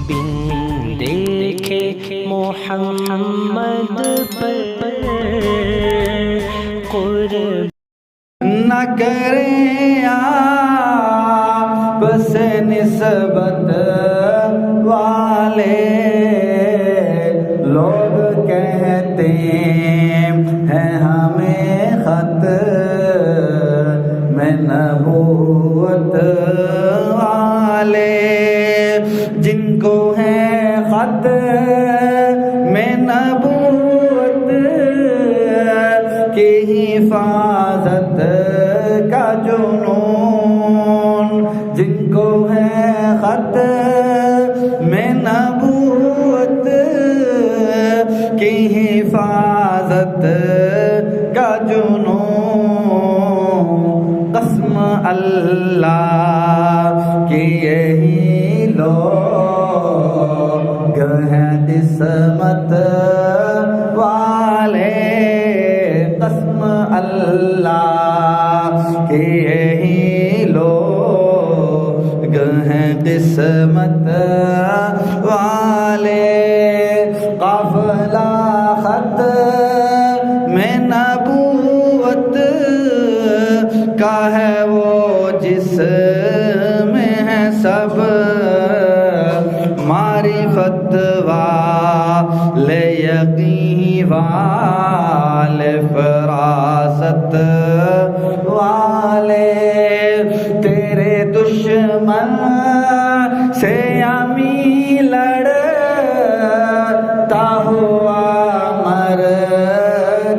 بن دیکھے محمد پر قربان نہ کریں آپ سے نسبت والے لوگ کہتے ہیں ہمیں خط میں نبوت والے، جن کو ہے خط میں نبوت کی حفاظت کا جنون، جن کو ہے خط میں نبوت کی حفاظت کا جنون، قسم اللہ کی یہی لوگ ہیں قسمت والے، قسم اللہ کے یہی لوگ ہیں قسمت والے، قافلہ خط میں نبوت کا ہے وہ جس میں ہے سب معرفت والے، یقین والے، فراست والے، تیرے دشمن سے امی لڑتا ہوا مر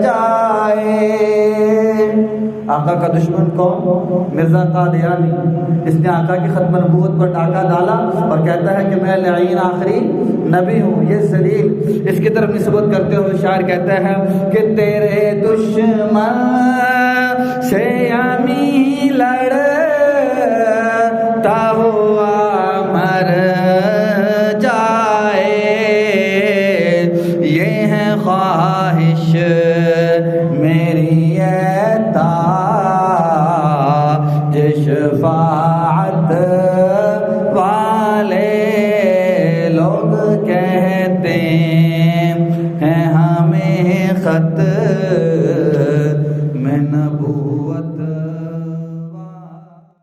جائے۔ آقا کا دشمن کون؟ مرزا قادیانی، اس نے آقا کی ختم نبوت پر ڈاکہ ڈالا اور کہتا ہے کہ میں لعین آخری نبی ہوں۔ یہ ذلیل اس کی طرف نسبت کرتے ہوئے شاعر کہتے ہیں کہ تیرے دشمن سے امی لڑتا ہوا مر جائے، یہ ہے خواہش میری تاج شفاعت والے، لوگ کہتے ہیں ہمیں خط